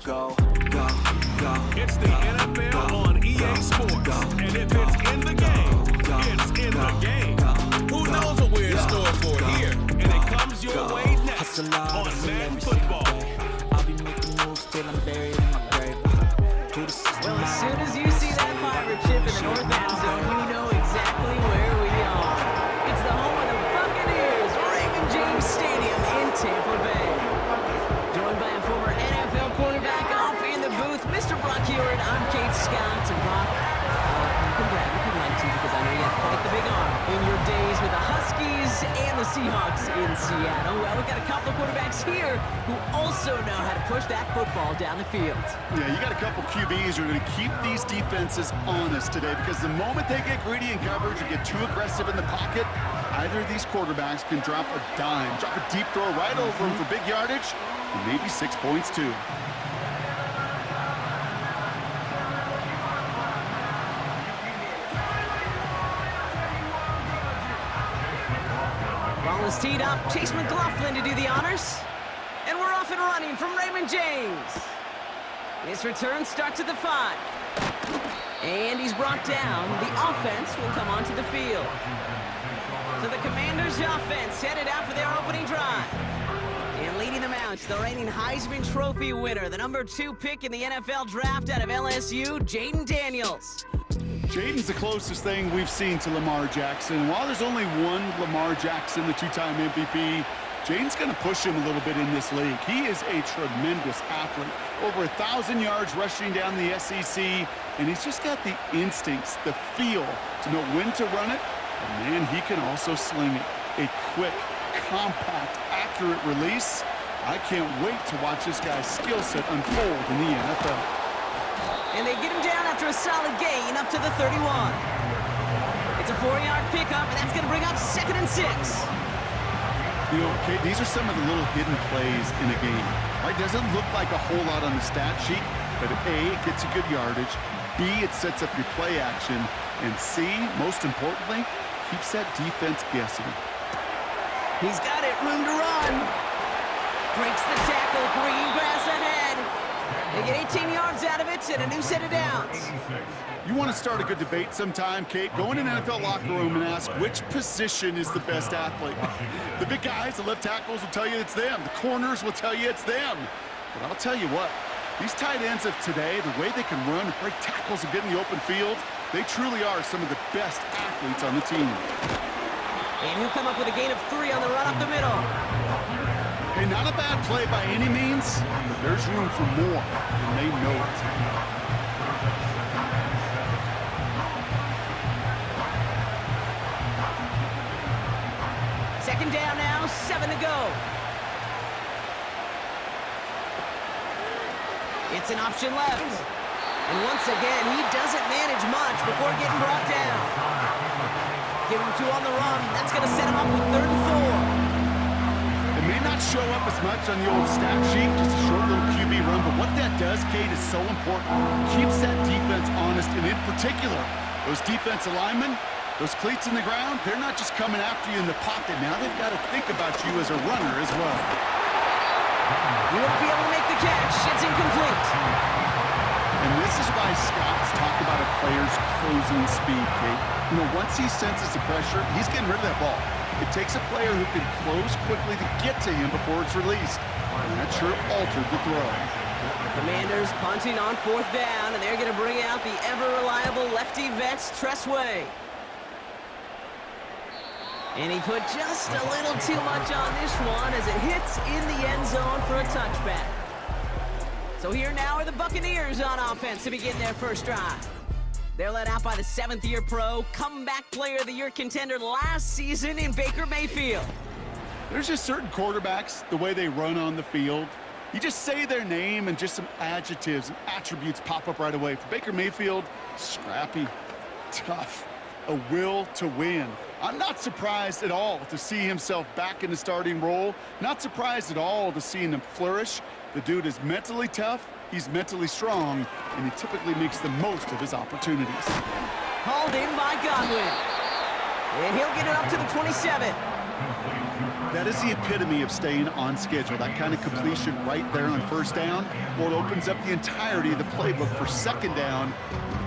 go, go, go. It's the NFL on EA Sports. And if it's in the game, it's in the game. Who knows what we're in store for here? And it comes your way next on Madden Football. I'll be making moves till I'm buried in my grave. Well, as soon as you see that pirate ship in the north end zone, you know exactly where we are. It's the home of the Buccaneers, Raymond James Stadium in Tampa Bay. Joined by a former NFL quarterback off in the booth, Mr. Brock Hewitt. I'm Kate Scott. And Brock, you can brag if you'd like to, because I know you have quite the big arm in your days with the Huskies and the Seahawks in Seattle. Well, we've got a couple of quarterbacks here who also know how to push that football down the field. Yeah, you got a couple QBs who are going to keep these defenses honest today, because the moment they get greedy in coverage or get too aggressive in the pocket, either of these quarterbacks can drop a dime, drop a deep throw right over them for big yardage, and maybe 6 points too. Ball is teed up. Chase McLaughlin to do the honors. And we're off and running from Raymond James. His return starts at the 5. And he's brought down. The offense will come onto the field. So the Commanders' offense headed out for their opening drive. And leading them out, the reigning Heisman Trophy winner, the number 2 pick in the NFL draft out of LSU, Jaden Daniels. Jaden's the closest thing we've seen to Lamar Jackson. While there's only one Lamar Jackson, the 2-time MVP, Jaden's going to push him a little bit in this league. He is a tremendous athlete. Over 1,000 yards rushing down the SEC, and he's just got the instincts, the feel to know when to run it. And man, he can also sling it. A quick, compact, accurate release. I can't wait to watch this guy's skill set unfold in the NFL. And they get him down after a solid gain up to the 31. It's a 4-yard pickup, and that's going to bring up 2nd and 6. You know, Kate, these are some of the little hidden plays in a game. Right? Doesn't look like a whole lot on the stat sheet, but A, it gets you good yardage. B, it sets up your play action. And C, most importantly, keeps that defense guessing. He's got it, room to run. Breaks the tackle, green grass ahead. They get 18 yards out of it and a new set of downs. You want to start a good debate sometime, Kate? Go in an NFL locker room and ask which position is the best athlete. The big guys, the left tackles will tell you it's them. The corners will tell you it's them. But I'll tell you what, these tight ends of today, the way they can run, break tackles, and get in the open field, they truly are some of the best athletes on the team. And he'll come up with a gain of 3 on the run up the middle. Hey, not a bad play by any means, but there's room for more, and they know it. Second down now, 7 to go. It's an option left. And once again, he doesn't manage much before getting brought down. Give him 2 on the run. That's going to set him up with 3rd and 4. It may not show up as much on the old stat sheet, just a short little QB run, but what that does, Kate, is so important. Keeps that defense honest, and in particular, those defensive linemen, those cleats in the ground, they're not just coming after you in the pocket. Now they've got to think about you as a runner as well. He won't be able to make the catch. It's incomplete. And this is why scouts talk about a player's closing speed, Kate. You know, once he senses the pressure, he's getting rid of that ball. It takes a player who can close quickly to get to him before it's released. And that sure altered the throw. Commanders punting on 4th down, and they're going to bring out the ever-reliable lefty vets, Tressway. And he put just a little too much on this one as it hits in the end zone for a touchback. So here now are the Buccaneers on offense to begin their first drive. They're led out by the 7th-year pro, comeback player of the year contender last season in Baker Mayfield. There's just certain quarterbacks, the way they run on the field. You just say their name and just some adjectives and attributes pop up right away. For Baker Mayfield, scrappy, tough, a will to win. I'm not surprised at all to see himself back in the starting role. Not surprised at all to see him flourish. The dude is mentally tough, he's mentally strong, and he typically makes the most of his opportunities. Hauled in by Godwin. And he'll get it up to the 27. That is the epitome of staying on schedule. That kind of completion right there on first down, well, it opens up the entirety of the playbook for second down.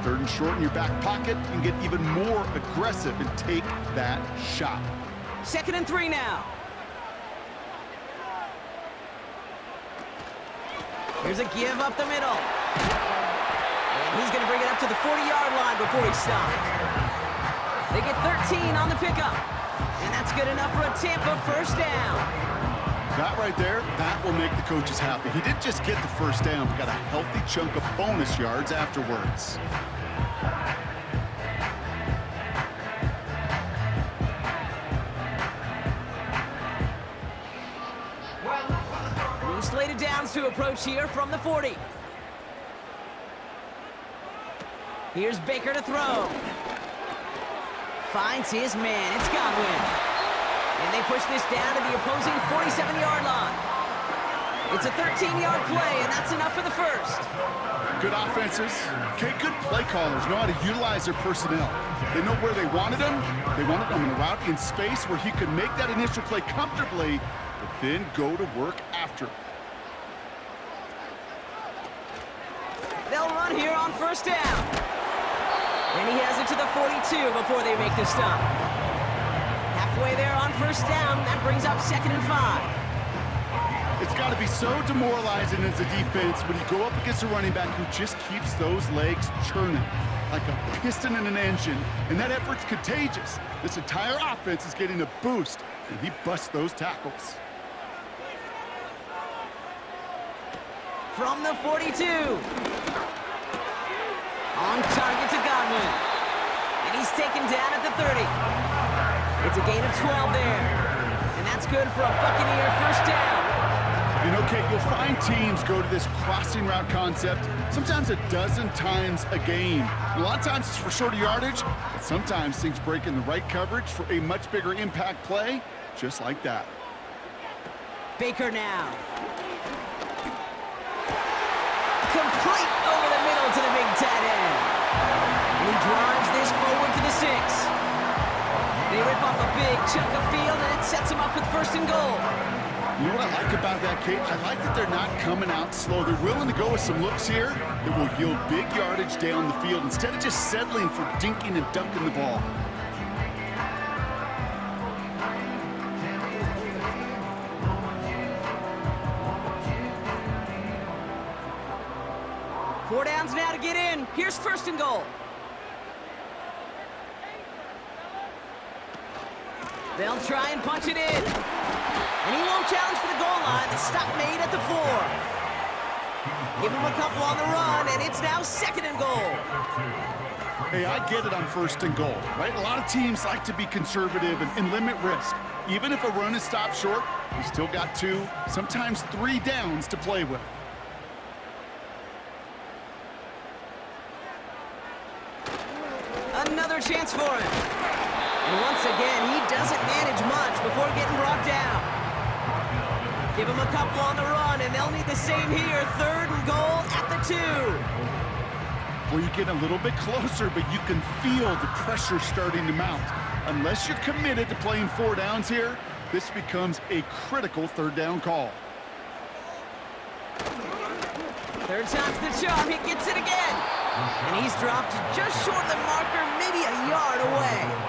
Third and short in your back pocket, you can get even more aggressive and take that shot. 2nd and 3 now. Here's a give up the middle. And he's going to bring it up to the 40-yard line before he stops. They get 13 on the pickup. And that's good enough for a Tampa first down. That right there, that will make the coaches happy. He didn't just get the first down, but got a healthy chunk of bonus yards afterwards. New slated downs to approach here from the 40. Here's Baker to throw. Finds his man. It's Godwin. And they push this down to the opposing 47-yard line. It's a 13-yard play, and that's enough for the first. Good offenses. Okay, good play callers know how to utilize their personnel. They know where they wanted them. They wanted them in a route in space where he could make that initial play comfortably, but then go to work after. They'll run here on first down. And he has it to the 42 before they make the stop. Halfway there on first down, that brings up 2nd and 5. It's got to be so demoralizing as a defense when you go up against a running back who just keeps those legs churning like a piston in an engine, and that effort's contagious. This entire offense is getting a boost, and he busts those tackles. From the 42. On target to Godwin. And he's taken down at the 30. It's a gain of 12 there. And that's good for a Buccaneer first down. You know, Kate, you'll find teams go to this crossing route concept sometimes a dozen times a game. And a lot of times it's for shorter yardage, but sometimes things break in the right coverage for a much bigger impact play, just like that. Baker now. Complete over the middle to the big tight end. And he drives this forward to the 6. They rip off a big chunk of field, and it sets him up with 1st and goal. You know what I like about that, Kate? I like that they're not coming out slow. They're willing to go with some looks here that will yield big yardage down the field instead of just settling for dinking and dunking the ball. Four downs now to get in. Here's 1st and goal. They'll try and punch it in. And he won't challenge for the goal line. The stop made at the 4. Give him a couple on the run, and it's now 2nd and goal. Hey, I get it on 1st and goal, right? A lot of teams like to be conservative and limit risk. Even if a run is stopped short, you still got 2, sometimes 3 downs to play with. Another chance for him. And once again, he doesn't manage much before getting brought down. Give him a couple on the run, and they'll need the same here. 3rd and goal at the 2. Well, you get a little bit closer, but you can feel the pressure starting to mount. Unless you're committed to playing 4 downs here, this becomes a critical 3rd down call. 3rd time's the charm. He gets it again. And he's dropped just short of the marker, maybe a yard away.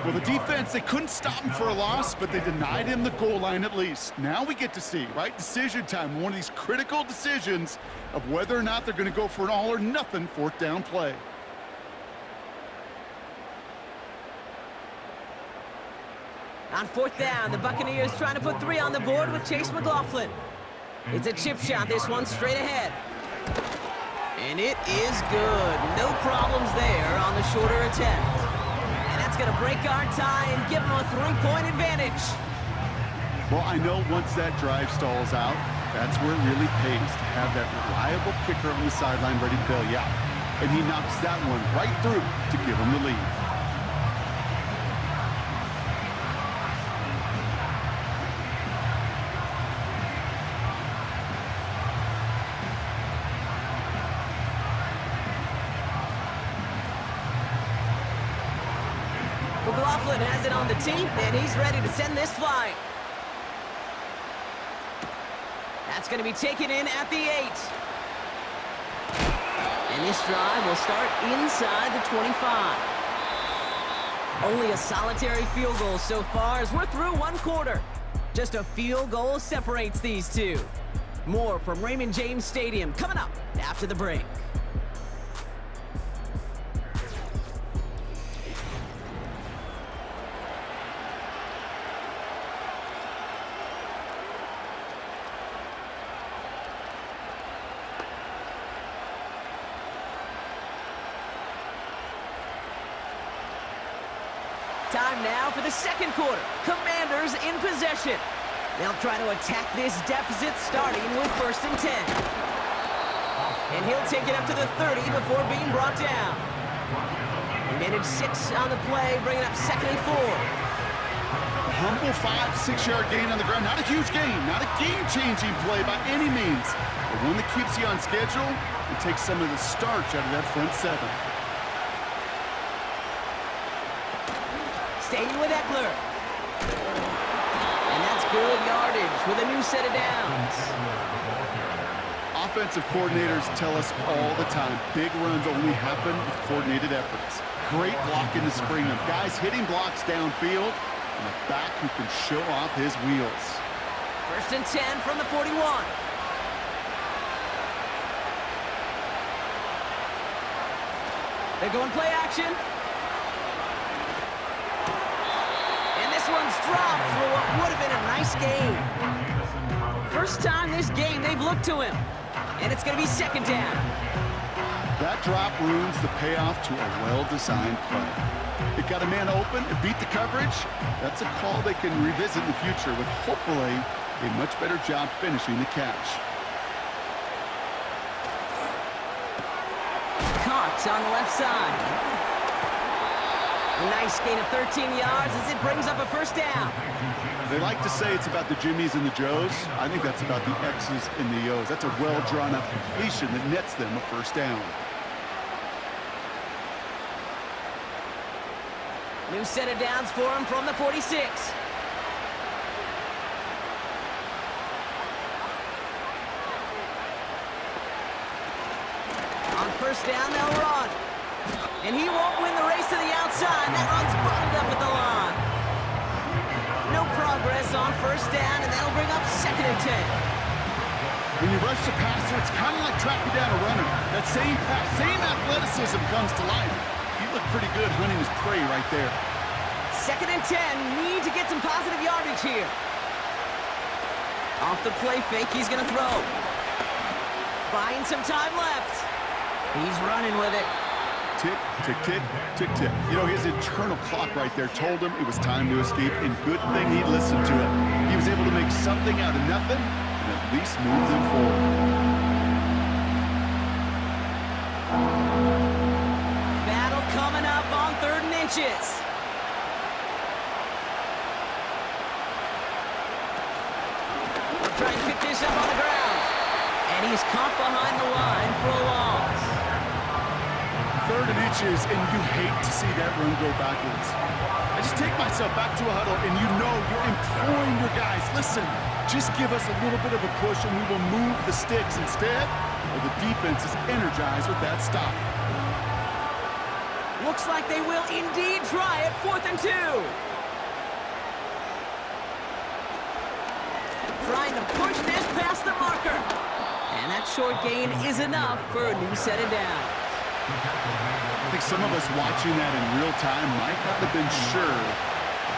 Well, the defense, they couldn't stop him for a loss, but they denied him the goal line at least. Now we get to see, right? Decision time, one of these critical decisions of whether or not they're going to go for an all-or-nothing 4th down play. On 4th down, the Buccaneers trying to put 3 on the board with Chase McLaughlin. It's a chip shot, this one straight ahead. And it is good. No problems there on the shorter attempt. And that's going to break our tie and give them a 3-point advantage. Well, I know once that drive stalls out, that's where it really pays to have that reliable kicker on the sideline ready to bail you out. And he knocks that one right through to give him the lead. McLaughlin has it on the tee, and he's ready to send this flying. That's going to be taken in at the 8. And this drive will start inside the 25. Only a solitary field goal so far as we're through one quarter. Just a field goal separates these two. More from Raymond James Stadium coming up after the break. Time now for the second quarter. Commanders in possession. They'll try to attack this deficit starting with 1st and 10. And he'll take it up to the 30 before being brought down. He managed 6 on the play, bringing up 2nd and 4. A humble 5-6-yard gain on the ground. Not a huge gain, not a game-changing play by any means, but one that keeps you on schedule and takes some of the starch out of that front 7. Staying with Eckler. And that's good yardage with a new set of downs. Offensive coordinators tell us all the time, big runs only happen with coordinated efforts. Great blocking to spring them. Guys hitting blocks downfield, and a back who can show off his wheels. 1st and 10 from the 41. They're going play action. One's dropped for what would have been a nice game. First time this game they've looked to him. And it's going to be 2nd down. That drop ruins the payoff to a well-designed play. It got a man open, it beat the coverage. That's a call they can revisit in the future with hopefully a much better job finishing the catch. Caught on the left side. A nice gain of 13 yards as it brings up a 1st down. They like to say it's about the Jimmies and the Joes. I think that's about the X's and the O's. That's a well-drawn-up completion that nets them a 1st down. New set of downs for him from the 46. On 1st down, they'll run. And he won't win the race to the outside. That run's bottled up at the line. No progress on 1st down, and that'll bring up 2nd and 10. When you rush the passer, it's kind of like tracking down a runner. That same pass, same athleticism comes to life. He looked pretty good hunting his prey right there. 2nd and 10. Need to get some positive yardage here. Off the play fake, he's going to throw. Buying some time left. He's running with it. Tick, tick, tick, tick, tick. You know, his internal clock right there told him it was time to escape, and good thing he listened to it. He was able to make something out of nothing and at least move them forward. Battle coming up on 3rd and inches. We'll try and pick this up on the ground. And he's caught behind the line for a loss. 3rd and inches, and you hate to see that run go backwards. I just take myself back to a huddle, and you know you're imploring your guys, listen, just give us a little bit of a push, and we will move the sticks instead, or the defense is energized with that stop. Looks like they will indeed try it. 4th and 2. Trying to push this past the marker. And that short gain is enough for a new set of downs. I think some of us watching that in real time might not have been sure.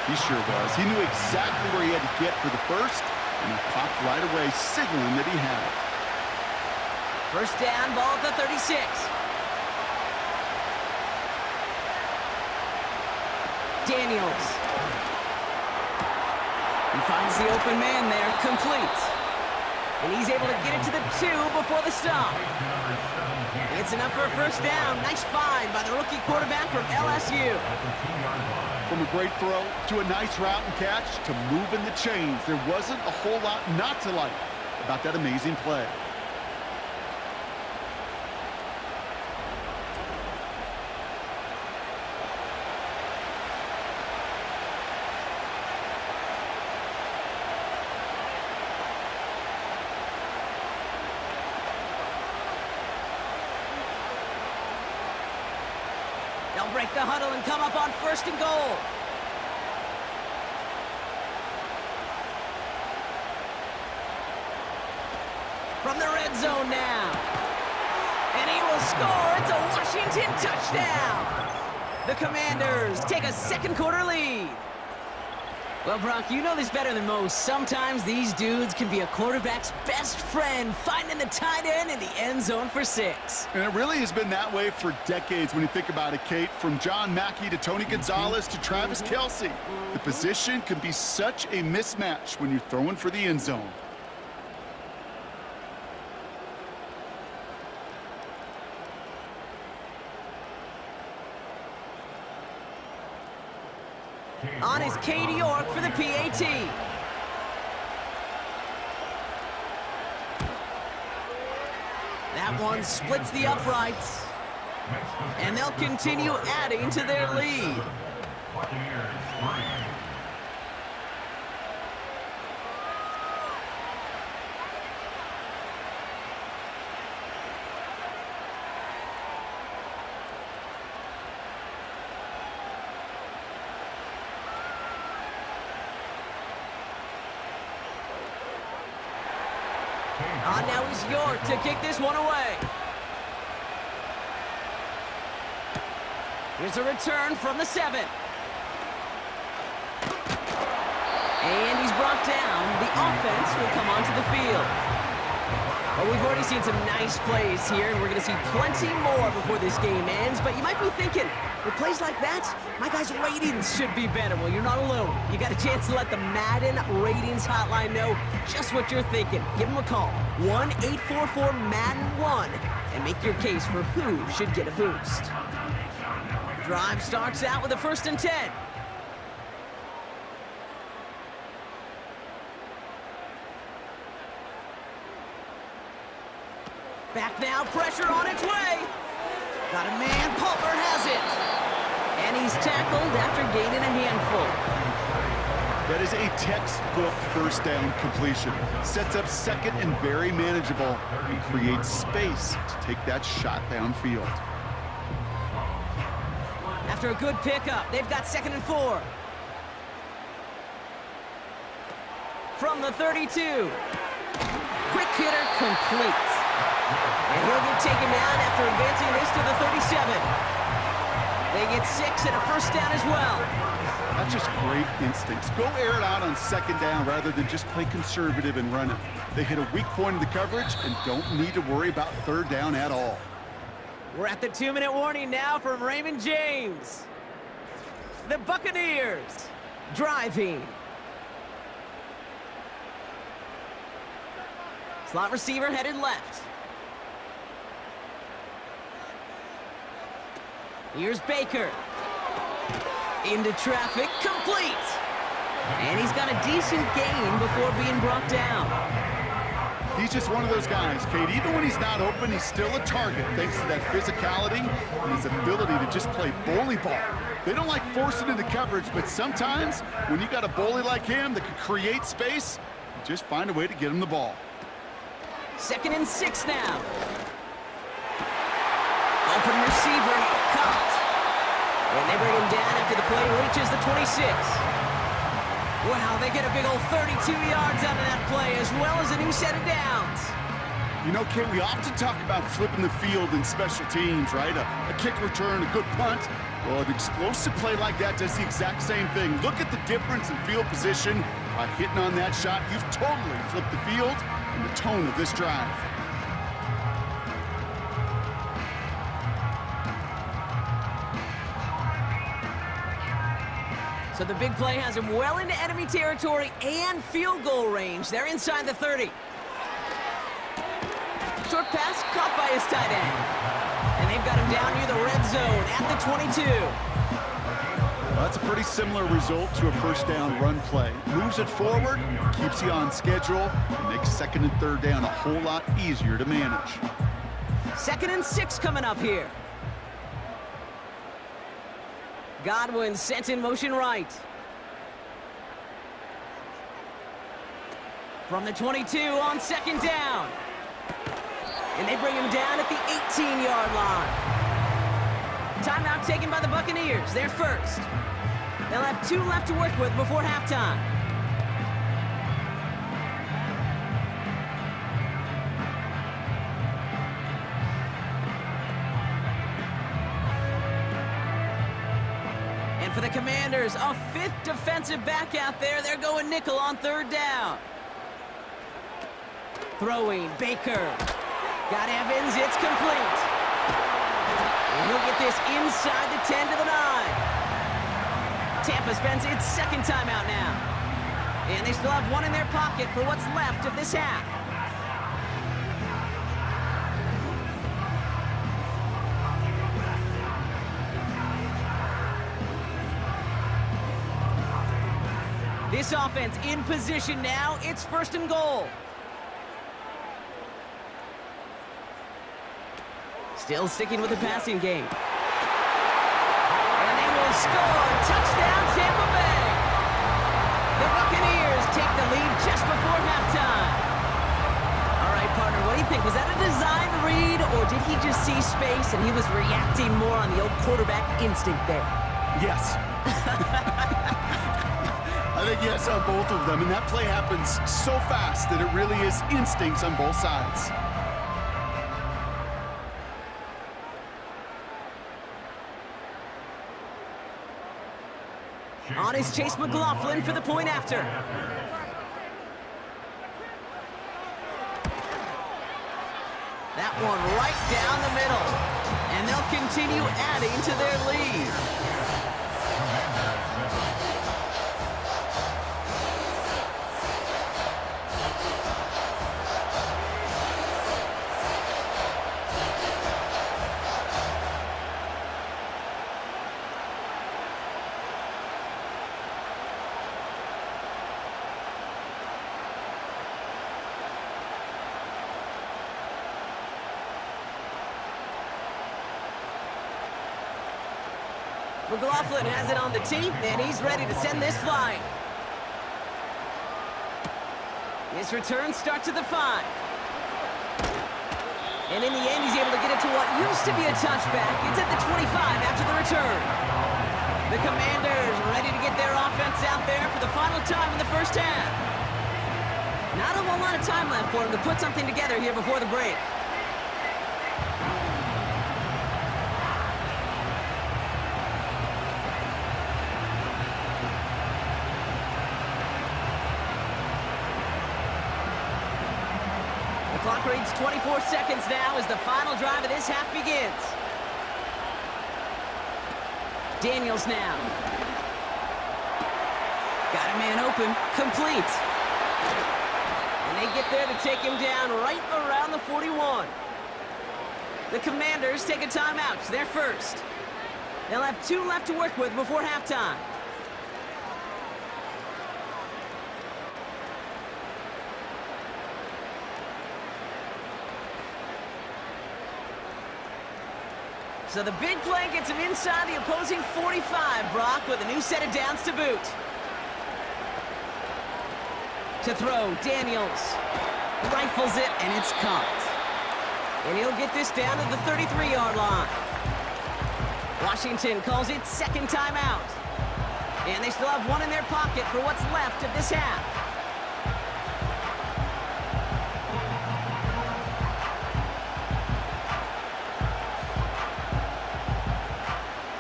He sure was. He knew exactly where he had to get for the 1st, and he popped right away, signaling that he had it. 1st down, ball at the 36. Daniels. He finds the open man there, complete. And he's able to get it to the 2 before the stop. It's enough for a 1st down. Nice find by the rookie quarterback from LSU. From a great throw to a nice route and catch to moving the chains, there wasn't a whole lot not to like about that amazing play. break the huddle and come up on 1st and goal. From the red zone now. And he will score. It's a Washington touchdown. The Commanders take a second quarter lead. Well, Brock, you know this better than most. Sometimes these dudes can be a quarterback's best friend, finding the tight end in the end zone for 6. And it really has been that way for decades when you think about it, Kate. From John Mackey to Tony Gonzalez to Travis Kelce. The position can be such a mismatch when you're throwing for the end zone. On is Katie York for the PAT. That one splits the uprights. And they'll continue adding to their lead. On now is York to kick this one away. Here's a return from the 7. And he's brought down. The offense will come onto the field. Well, we've already seen some nice plays here, and we're going to see plenty more before this game ends. But you might be thinking, with plays like that, my guys' ratings should be better. Well, you're not alone. You got a chance to let the Madden ratings hotline know just what you're thinking. Give them a call, 1-844-MADDEN-1, and make your case for who should get a boost. Drive starts out with a 1st and 10. Back now, pressure on its way. Got a man, Palmer has it. And he's tackled after gaining a handful. That is a textbook 1st down completion. Sets up 2nd and very manageable and creates space to take that shot downfield. After a good pickup, they've got 2nd and 4. From the 32. Quick hitter complete. And he'll get taken down after advancing this to the 37. They get 6 and a 1st down as well. That's just great instincts. Go air it out on 2nd down rather than just play conservative and run it. They hit a weak point in the coverage and don't need to worry about 3rd down at all. We're at the 2-minute warning now from Raymond James. The Buccaneers driving. Slot receiver headed left. Here's Baker. Into traffic, complete. And he's got a decent gain before being brought down. He's just one of those guys, Kate. Even when he's not open, he's still a target thanks to that physicality and his ability to just play bully ball. They don't like forcing into coverage, but sometimes when you got a bully like him that can create space, you just find a way to get him the ball. 2nd and 6 now. Open receiver, caught. And they bring him down after the play reaches the 26. Wow, they get a big old 32 yards out of that play, as well as a new set of downs. You know, Kate, we often talk about flipping the field in special teams, right? A kick return, a good punt. Well, an explosive play like that does the exact same thing. Look at the difference in field position. By hitting on that shot, you've totally flipped the field and the tone of this drive. So the big play has him well into enemy territory and field goal range. They're inside the 30. Short pass caught by his tight end. And they've got him down near the red zone at the 22. Well, that's a pretty similar result to a 1st down run play. Moves it forward, keeps you on schedule, and makes 2nd and 3rd down a whole lot easier to manage. 2nd and 6 coming up here. Godwin sent in motion right. From the 22 on 2nd down. And they bring him down at the 18-yard line. Timeout taken by the Buccaneers. They're first. They'll have 2 left to work with before halftime. And for the Commanders, a 5th defensive back out there. They're going nickel on 3rd down. Throwing, Baker. Got Evans, it's complete. And he'll get this inside the 10 to the 9. Tampa spends its 2nd timeout now. And they still have 1 in their pocket for what's left of this half. This offense in position now. It's 1st and goal. Still sticking with the passing game. And they will score. Touchdown, Tampa Bay. The Buccaneers take the lead just before halftime. All right, partner, what do you think? Was that a design read, or did he just see space and he was reacting more on the old quarterback instinct there? Yes. I think yes on both of them, and that play happens so fast that it really is instincts on both sides. On is Chase McLaughlin for the point after. That one right down the middle. And they'll continue adding to their lead. McLaughlin has it on the tee, and he's ready to send this flying. His return starts at the 5. And in the end, he's able to get it to what used to be a touchback. It's at the 25 after the return. The Commanders ready to get their offense out there for the final time in the first half. Not a whole lot of time left for him to put something together here before the break. Clock reads 24 seconds now as the final drive of this half begins. Daniels now. Got a man open. Complete. And they get there to take him down right around the 41. The Commanders take a timeout. They're first. They'll have 2 left to work with before halftime. So the big play gets him inside the opposing 45, Brock, with a new set of downs to boot. To throw, Daniels. Rifles it, and it's caught. And he'll get this down to the 33-yard line. Washington calls it 2nd timeout. And they still have 1 in their pocket for what's left of this half.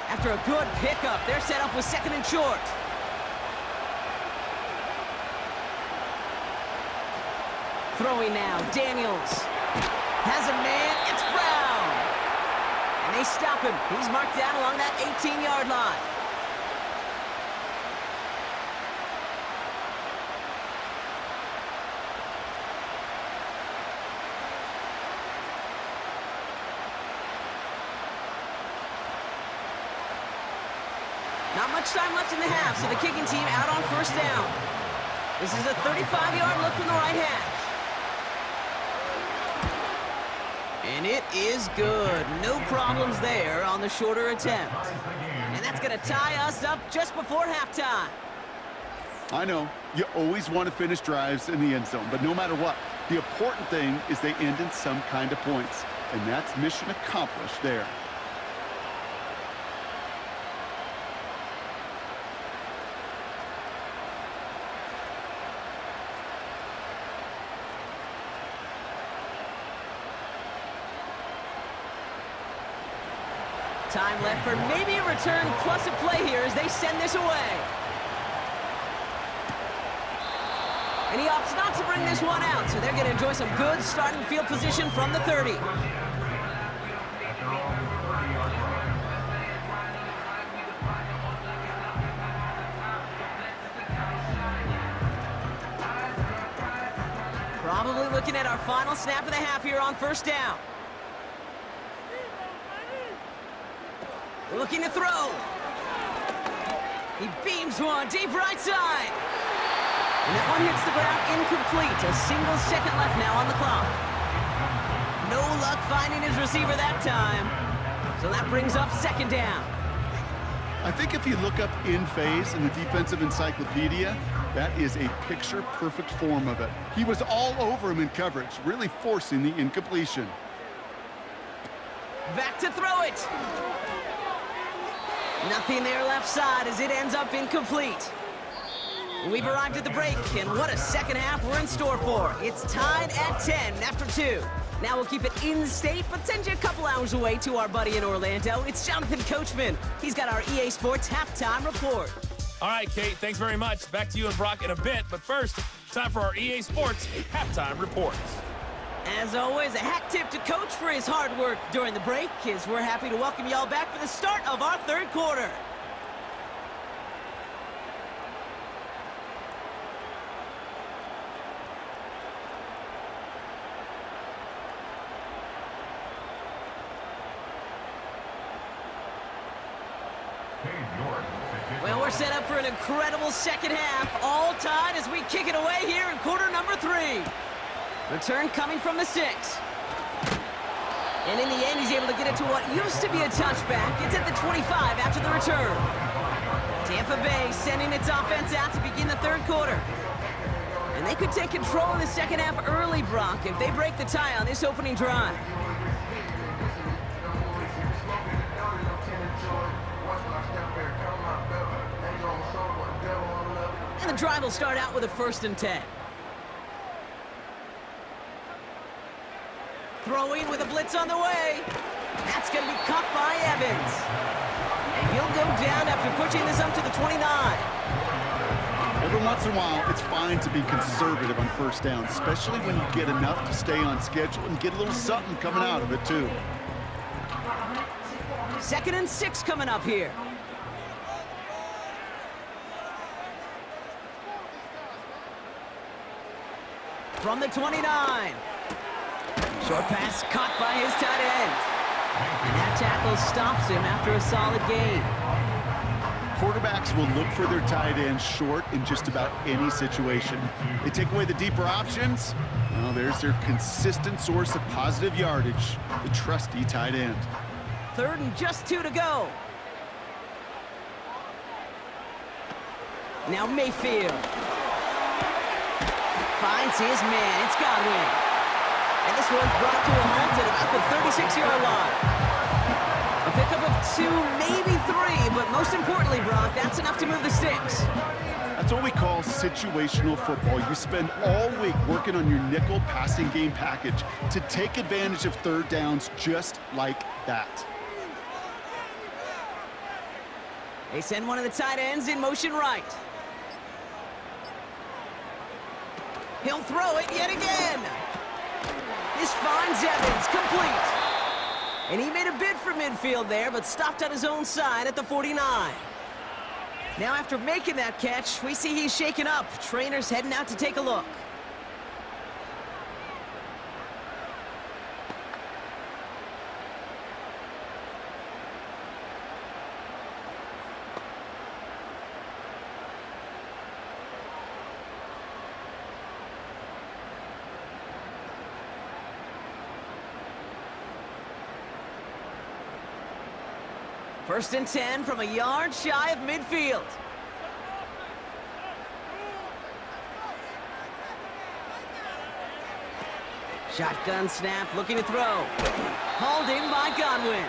After a good pickup, they're set up with 2nd and short. Throwing now, Daniels. Has a man, it's Brown. And they stop him. He's marked down along that 18-yard line. Not much time left in the half, so the kicking team out on 1st down. This is a 35-yard look from the right hash. And it is good. No problems there on the shorter attempt. And that's going to tie us up just before halftime. I know, you always want to finish drives in the end zone, but no matter what, the important thing is they end in some kind of points. And that's mission accomplished there. Time left for maybe a return plus a play here as they send this away. And he opts not to bring this one out, so they're going to enjoy some good starting field position from the 30. Probably looking at our final snap of the half here on first down. Looking to throw. He beams one deep right side. And that one hits the ground incomplete. A single second left now on the clock. No luck finding his receiver that time. So that brings up second down. I think if you look up in phase in the defensive encyclopedia, that is a picture-perfect form of it. He was all over him in coverage, really forcing the incompletion. Back to throw it. Nothing there left side as it ends up incomplete. We've arrived at the break, and what a second half we're in store for. It's tied at 10 after 2. Now we'll keep it in state, but send you a couple hours away to our buddy in Orlando. It's Jonathan Coachman. He's got our EA Sports halftime report. All right, Kate, thanks very much. Back to you and Brock in a bit, but first, time for our EA Sports halftime reports. As always, a hat tip to Coach for his hard work during the break, as we're happy to welcome y'all back for the start of our third quarter. Well, we're set up for an incredible second half, all tied as we kick it away here in quarter number 3. Return coming from the 6. And in the end, he's able to get it to what used to be a touchback. It's at the 25 after the return. Tampa Bay sending its offense out to begin the third quarter. And they could take control in the second half early, Brock, if they break the tie on this opening drive. And the drive will start out with a 1st and 10. Throwing with a blitz on the way. That's going to be caught by Evans. And he'll go down after pushing this up to the 29. Every once in a while, it's fine to be conservative on first down, especially when you get enough to stay on schedule and get a little something coming out of it, too. 2nd and 6 coming up here. From the 29. Short pass caught by his tight end. And that tackle stops him after a solid gain. Quarterbacks will look for their tight end short in just about any situation. They take away the deeper options. Well, there's their consistent source of positive yardage, the trusty tight end. 3rd and just 2 to go. Now Mayfield. Finds his man. It's Godwin. And this one's brought to a halt at about the 36-yard line. A pickup of 2, maybe 3, but most importantly, Brock, that's enough to move the sticks. That's what we call situational football. You spend all week working on your nickel passing game package to take advantage of third downs just like that. They send one of the tight ends in motion right. He'll throw it yet again. This finds Evans, complete. And he made a bid for midfield there, but stopped on his own side at the 49. Now after making that catch, we see he's shaken up. Trainer's heading out to take a look. First and 10 from a yard shy of midfield. Shotgun snap, looking to throw. Hauled in by Godwin.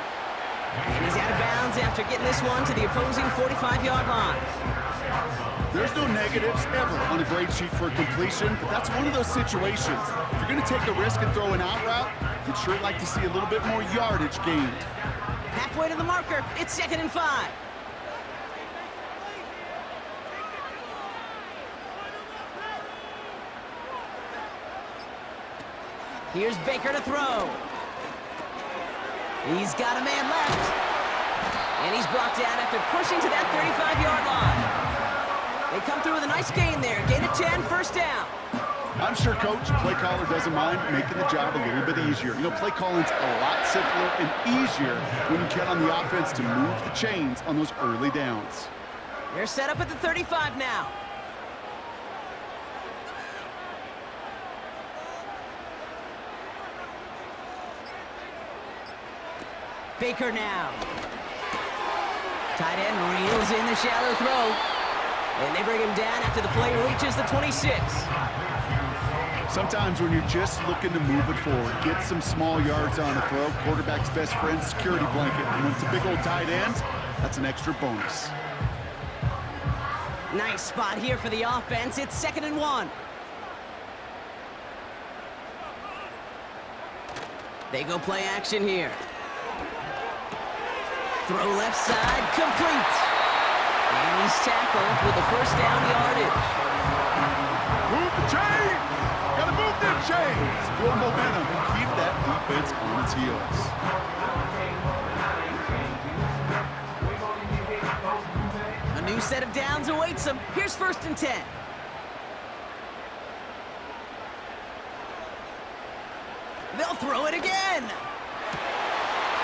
And he's out of bounds after getting this one to the opposing 45-yard line. There's no negatives ever on a grade sheet for a completion, but that's one of those situations. If you're going to take a risk and throw an out route, you'd sure like to see a little bit more yardage gained. Halfway to the marker. It's 2nd and 5. Here's Baker to throw. He's got a man left. And he's brought down after pushing to that 35-yard line. They come through with a nice gain there. Gain of 10, first down. I'm sure Coach, play caller doesn't mind making the job a little bit easier. You know, play calling's a lot simpler and easier when you count on the offense to move the chains on those early downs. They're set up at the 35 now. Baker now. Tight end reels in the shallow throw. And they bring him down after the play reaches the 26. Sometimes when you're just looking to move it forward, get some small yards on a throw, quarterback's best friend, security blanket. And when it's a big old tight end, that's an extra bonus. Nice spot here for the offense. It's 2nd and 1. They go play action here. Throw left side, complete. And he's tackled with the first down yardage. Move the chains! Gotta move them chains! Build momentum and keep that defense on its heels. A new set of downs awaits him. Here's 1st and 10. They'll throw it again.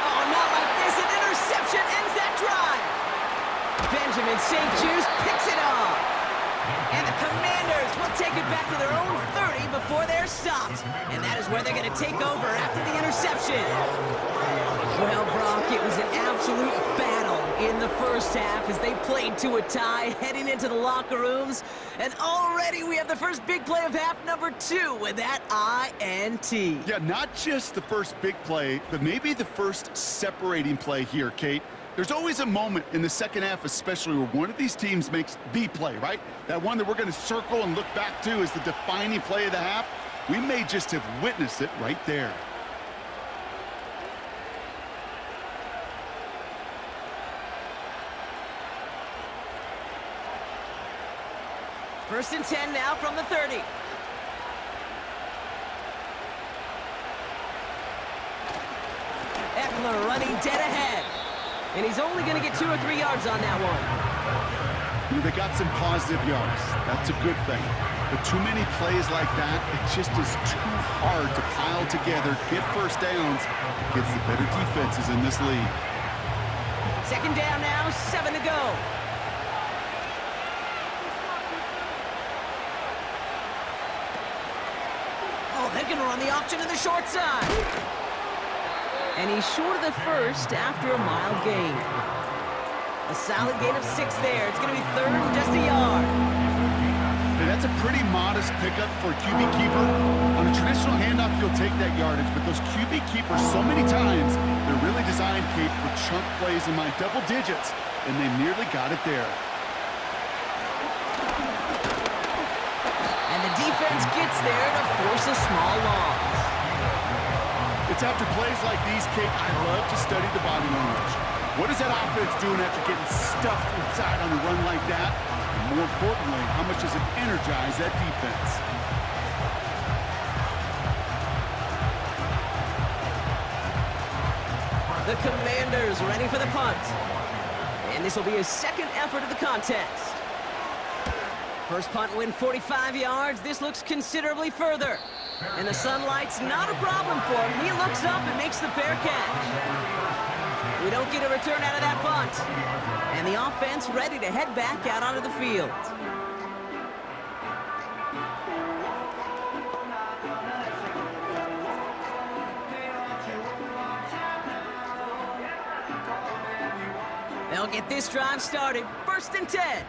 Oh, not like this. An interception ends that drive. Benjamin St. Juice picks it off. And the Commanders will take it back to their own 30 before they're stopped. And that is where they're going to take over after the interception. Well, Brock, it was an absolute battle in the first half as they played to a tie heading into the locker rooms. And already we have the first big play of half number 2 with that INT. Yeah, not just the first big play, but maybe the first separating play here, Kate. There's always a moment in the second half, especially where one of these teams makes the play, right? That one that we're going to circle and look back to as the defining play of the half. We may just have witnessed it right there. First and 10 now from the 30. Eckler running dead ahead. And he's only going to get 2 or 3 yards on that one. You know, they got some positive yards. That's a good thing. But too many plays like that, it just is too hard to pile together, get first downs against the better defenses in this league. 2nd down now, 7 to go. Oh, they're going to run the option to the short side. And he's short of the first after a mild gain. A solid gain of 6 there. It's going to be 3rd and just a yard. Hey, that's a pretty modest pickup for a QB keeper. On a traditional handoff, you'll take that yardage, but those QB keepers, so many times, they're really designed, Kate, for chunk plays in my double digits, and they nearly got it there. And the defense gets there to force a small loss. It's after plays like these, Kate, I love to study the body language. What is that offense doing after getting stuffed inside on a run like that? And more importantly, how much does it energize that defense? The Commanders ready for the punt. And this will be his 2nd effort of the contest. First punt win 45 yards. This looks considerably further. And the sunlight's not a problem for him. He looks up and makes the fair catch. We don't get a return out of that punt. And the offense ready to head back out onto the field. They'll get this drive started. 1st and 10.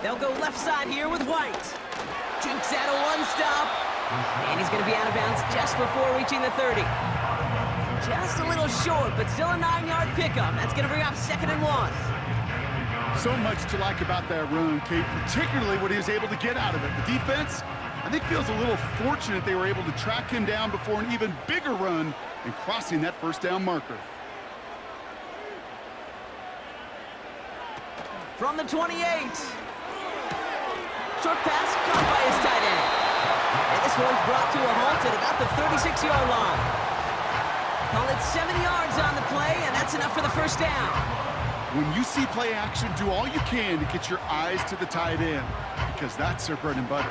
They'll go left side here with White. Jukes out a 1-stop. And he's going to be out of bounds just before reaching the 30. Just a little short, but still a 9-yard pickup. That's going to bring up 2nd and 1. So much to like about that run, Kate, particularly what he was able to get out of it. The defense, I think, feels a little fortunate they were able to track him down before an even bigger run and crossing that first down marker. From the 28. Short pass caught by his tight end. And this one's brought to a halt at about the 36-yard line. Call it 7 yards on the play, and that's enough for the first down. When you see play action, do all you can to get your eyes to the tight end, because that's their bread and butter.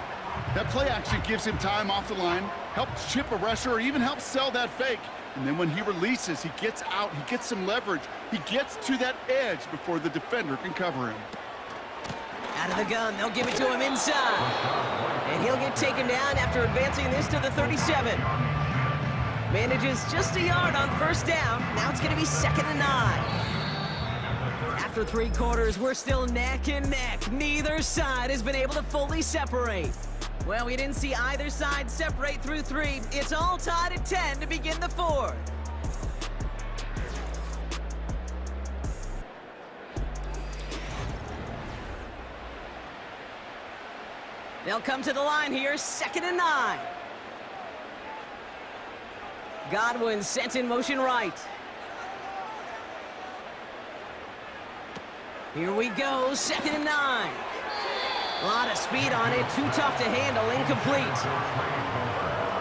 That play action gives him time off the line, helps chip a rusher, or even helps sell that fake. And then when he releases, he gets out, he gets some leverage. He gets to that edge before the defender can cover him. Out of the gun, they'll give it to him inside. And he'll get taken down after advancing this to the 37. Manages just a yard on first down. Now it's going to be 2nd and 9. After 3 quarters, we're still neck and neck. Neither side has been able to fully separate. Well, we didn't see either side separate through 3. It's all tied at 10 to begin the 4th. They'll come to the line here, 2nd and 9. Godwin sent in motion right. Here we go, 2nd and 9. A lot of speed on it, too tough to handle, incomplete.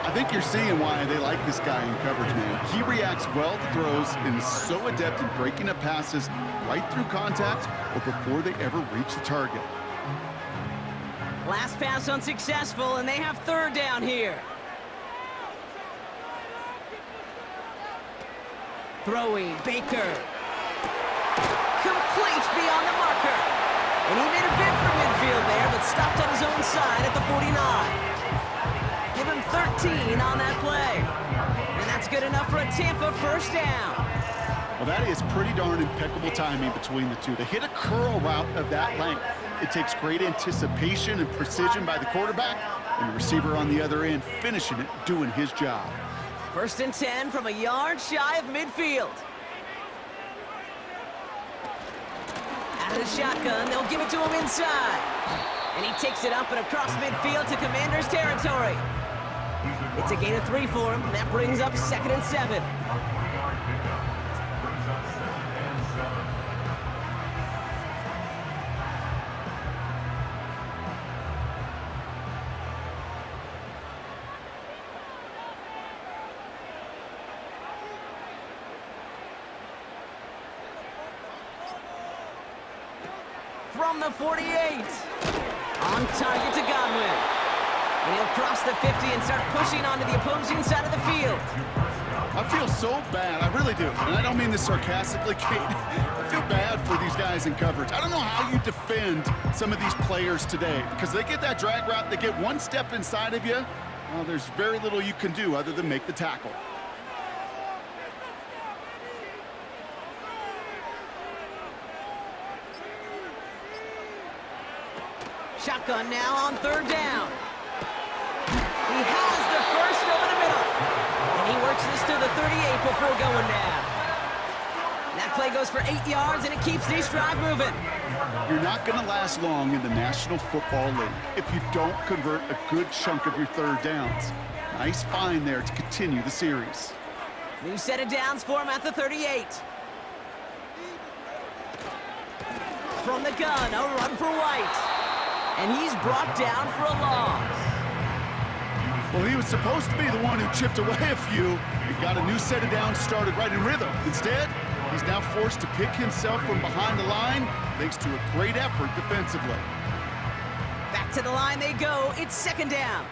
I think you're seeing why they like this guy in coverage, man. He reacts well to throws and is so adept in breaking up passes right through contact or before they ever reach the target. Last pass unsuccessful, and they have 3rd down here. Throwing, Baker. Complete beyond the marker. And he made a bid for midfield there, but stopped on his own side at the 49. Give him 13 on that play. And that's good enough for a Tampa first down. Well, that is pretty darn impeccable timing between the two. To hit a curl route of that length, it takes great anticipation and precision by the quarterback, and the receiver on the other end finishing it, doing his job. 1st and 10 from a yard shy of midfield. Out of the shotgun, they'll give it to him inside. And he takes it up and across midfield to Commanders territory. It's a gain of 3 for him, and that brings up 2nd and 7. From the 48. On target to Godwin. And he'll cross the 50 and start pushing onto the opposing side of the field. I feel so bad, I really do. And I don't mean this sarcastically, Kate. I feel bad for these guys in coverage. I don't know how you defend some of these players today, because they get that drag route, they get one step inside of you. Well, there's very little you can do other than make the tackle. Shotgun now on 3rd down. He has the first over the middle. And he works this to the 38 before going down. That play goes for 8 yards, and it keeps this drive moving. You're not going to last long in the National Football League if you don't convert a good chunk of your 3rd downs. Nice find there to continue the series. New set of downs for him at the 38. From the gun, a run for White. And he's brought down for a loss. Well, he was supposed to be the one who chipped away a few and got a new set of downs started right in rhythm. Instead, he's now forced to pick himself from behind the line thanks to a great effort defensively. Back to the line they go. It's 2nd down.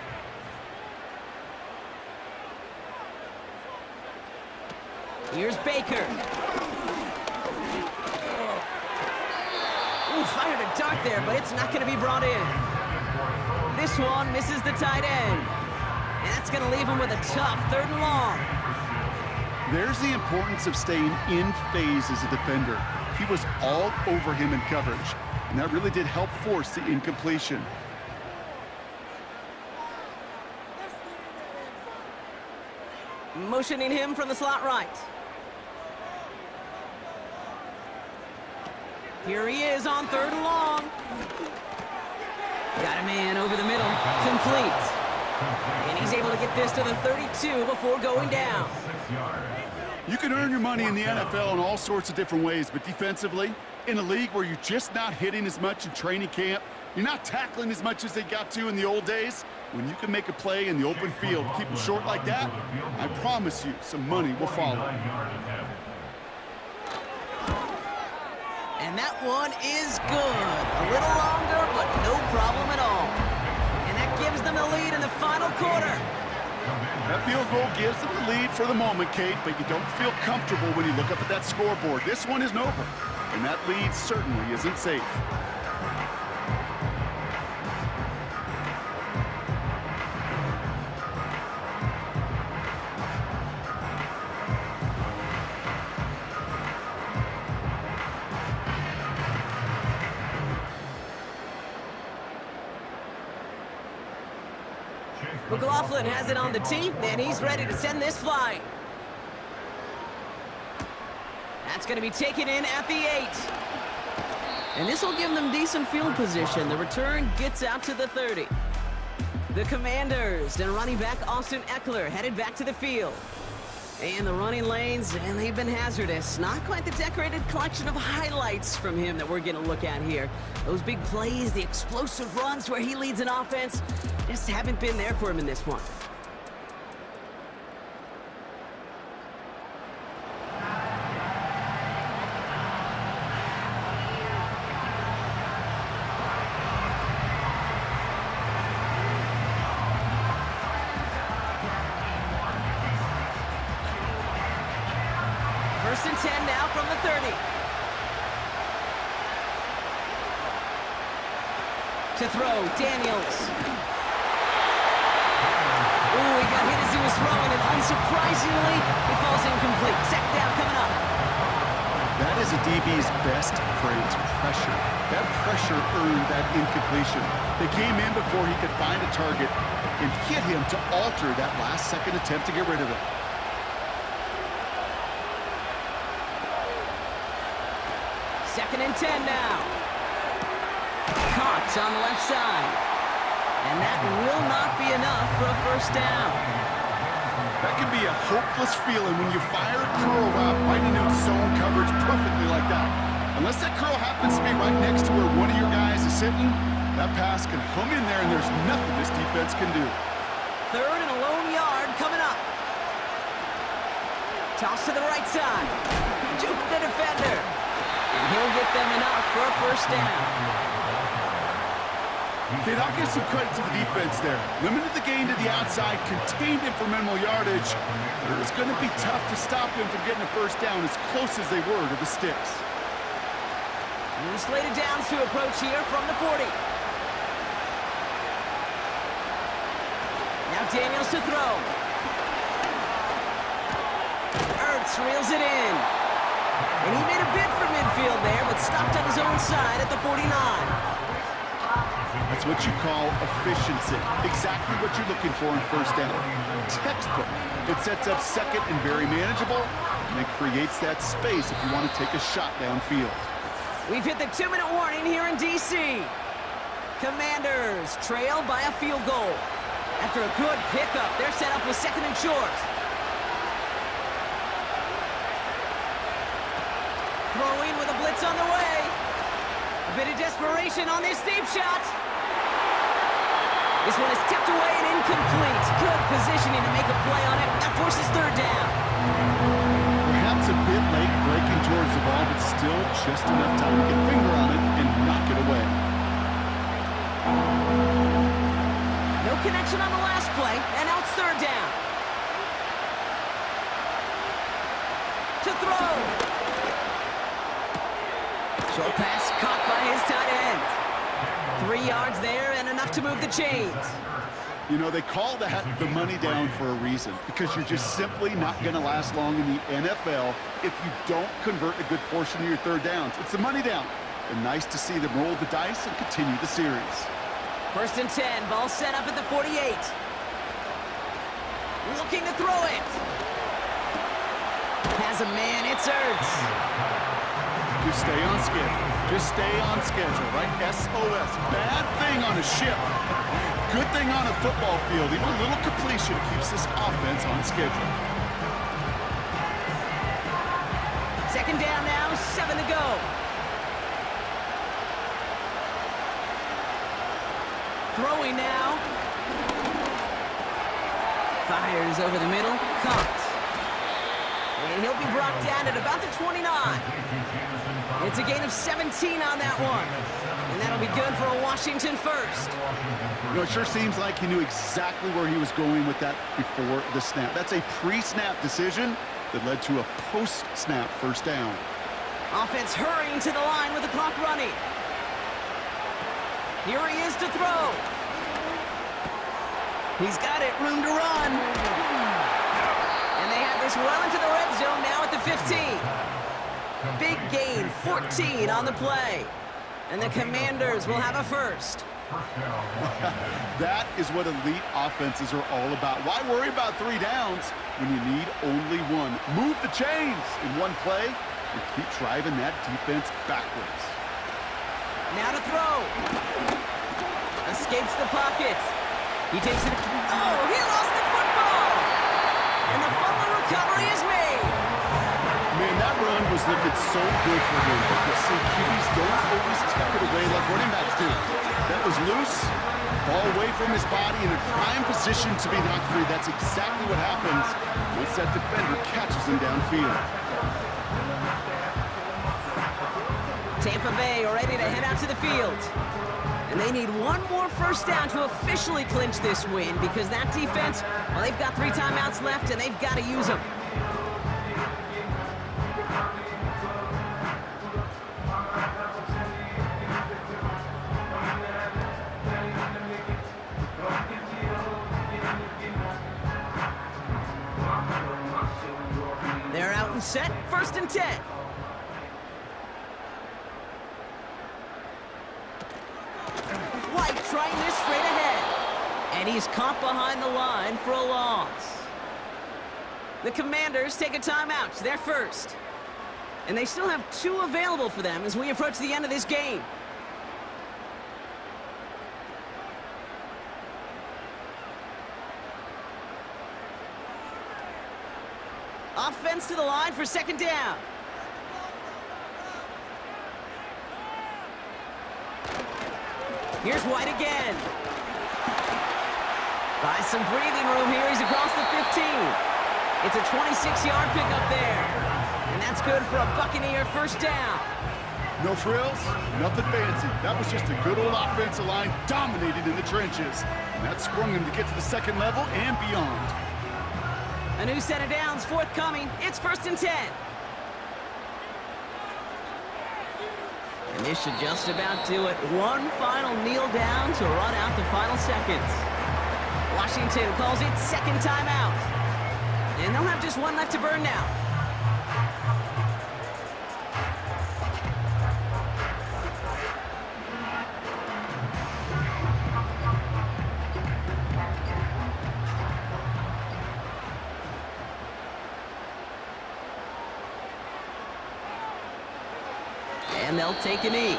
Here's Baker. Ooh, fired a dart there, but it's not going to be brought in. This one misses the tight end. And that's going to leave him with a tough 3rd and long. There's the importance of staying in phase as a defender. He was all over him in coverage, and that really did help force the incompletion. Motioning him from the slot right. Here he is on 3rd and long. Got a man over the middle. Complete. And he's able to get this to the 32 before going down. You can earn your money in the NFL in all sorts of different ways, but defensively, in a league where you're just not hitting as much in training camp, you're not tackling as much as they got to in the old days, when you can make a play in the open field, keep it short like that, I promise you some money will follow. And that one is good. A little longer, but no problem at all. And that gives them the lead in the final quarter. That field goal gives them the lead for the moment, Kate, but you don't feel comfortable when you look up at that scoreboard. This one isn't over, and that lead certainly isn't safe. McLaughlin has it on the tee, and he's ready to send this flying. That's going to be taken in at the 8. And this will give them decent field position. The return gets out to the 30. The Commanders and running back Austin Eckler headed back to the field. And the running lanes, and they've been hazardous. Not quite the decorated collection of highlights from him that we're going to look at here. Those big plays, the explosive runs where he leads an offense, just haven't been there for him in this one. First and 10 now from the 30. To throw, Daniels. Ooh, he got hit as he was throwing, and unsurprisingly, he falls incomplete. Second down coming up. That is a DB's best phrase, pressure. That pressure earned that incompletion. They came in before he could find a target and hit him to alter that last-second attempt to get rid of it. Second and 10 now. Caught on the left side. And that will not be enough for a first down. That can be a hopeless feeling when you fire a curl route right into zone coverage perfectly like that. Unless that curl happens to be right next to where one of your guys is sitting, that pass can hum in there and there's nothing this defense can do. Third and a lone yard coming up. Toss to the right side. Juke the defender. And he'll get them enough for a first down. Kid, I'll give some credit to the defense there. Limited the gain to the outside, contained him for minimal yardage. But it was going to be tough to stop him from getting a first down as close as they were to the sticks. New slated downs to approach here from the 40. Now Daniels to throw. Ertz reels it in. And he made a bid for midfield there, but stopped on his own side at the 49. That's what you call efficiency. Exactly what you're looking for in first down. Textbook. It sets up second and very manageable, and it creates that space if you want to take a shot downfield. We've hit the 2-minute warning here in D.C. Commanders trail by a field goal. After a good pickup, they're set up with second and short. Throwing with a blitz on the way. A bit of desperation on this deep shot. This one is tipped away and incomplete. Good positioning to make a play on it. That forces third down. Perhaps a bit late breaking towards the ball, but still just enough time to get a finger on it and knock it away. No connection on the last play, and now it's third down. To throw. Short pass caught by his tight end. 3 yards there and enough to move the chains. You know, they call that the money down for a reason, because you're just simply not going to last long in the NFL if you don't convert a good portion of your third downs. It's the money down. And nice to see them roll the dice and continue the series. First and 10, ball set up at the 48. Looking to throw it. Has a man, it's Ertz. Just stay on schedule. Just stay on schedule, right? SOS. Bad thing on a ship. Good thing on a football field. Even a little completion keeps this offense on schedule. Second down now, 7 to go. Throwing now. Fires over the middle, caught. And he'll be brought down at about the 29. It's a gain of 17 on that one. And that'll be good for a Washington first. You know, it sure seems like he knew exactly where he was going with that before the snap. That's a pre-snap decision that led to a post-snap first down. Offense hurrying to the line with the clock running. Here he is to throw. He's got it, room to run. And they have this well into the red zone now at the 15. Big gain, 14 on the play. And the Commanders will have a first. That is what elite offenses are all about. Why worry about 3 downs when you need only one? Move the chains in one play and keep driving that defense backwards. Now to throw. Escapes the pocket. He takes it. Oh, he lost the football. And the fumble recovery is made. Man, that run was looking so good for him. But you see, QBs don't always tuck it away like running backs do. That was loose. Ball away from his body in a prime position to be knocked free. That's exactly what happens once that defender catches him downfield. Tampa Bay are ready to head out to the field. And they need one more first down to officially clinch this win because that defense, well, they've got 3 timeouts left and they've got to use them. They're out and set, 1st and 10. White trying this straight ahead. And he's caught behind the line for a loss. The Commanders take a timeout. They're first. And they still have 2 available for them as we approach the end of this game. Offense to the line for 2nd down. Here's White again. Buys some breathing room here. He's across the 15. It's a 26-yard pickup there. And that's good for a Buccaneer first down. No frills, nothing fancy. That was just a good old offensive line dominated in the trenches. And that sprung him to get to the 2nd level and beyond. A new set of downs forthcoming. It's 1st and 10. And this should just about do it. One final kneel down to run out the final seconds. Washington calls it 2nd timeout. And they'll have just 1 left to burn now. And they'll take a knee.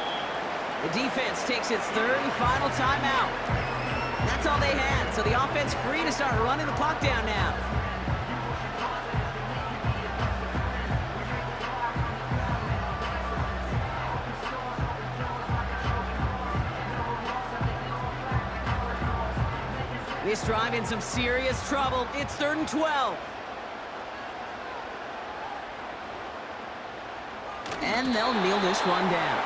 The defense takes its 3rd and final timeout. That's all they had, so the offense free to start running the clock down now. This drive in some serious trouble. It's 3rd and 12. And they'll kneel this one down.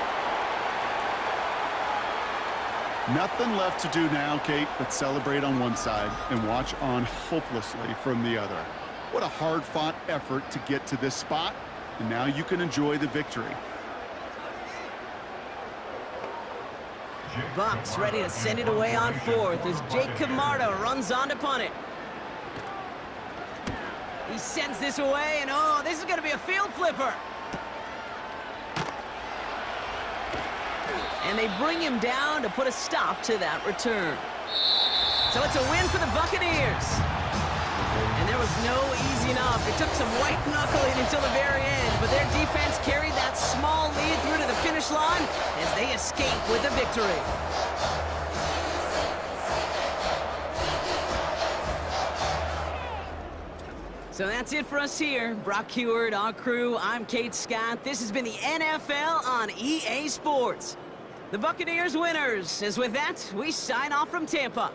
Nothing left to do now, Kate, but celebrate on one side and watch on hopelessly from the other. What a hard-fought effort to get to this spot, and now you can enjoy the victory. Bucs ready to send it away on 4th as Jake Camarda runs on to punt it. He sends this away, and oh, this is going to be a field flipper. And they bring him down to put a stop to that return. So it's a win for the Buccaneers. was no easing up. It took some white knuckling until the very end, but their defense carried that small lead through to the finish line as they escape with a victory. So that's it for us here. Brock Heward, our crew, I'm Kate Scott. This has been the NFL on EA Sports. The Buccaneers winners, as with that, we sign off from Tampa.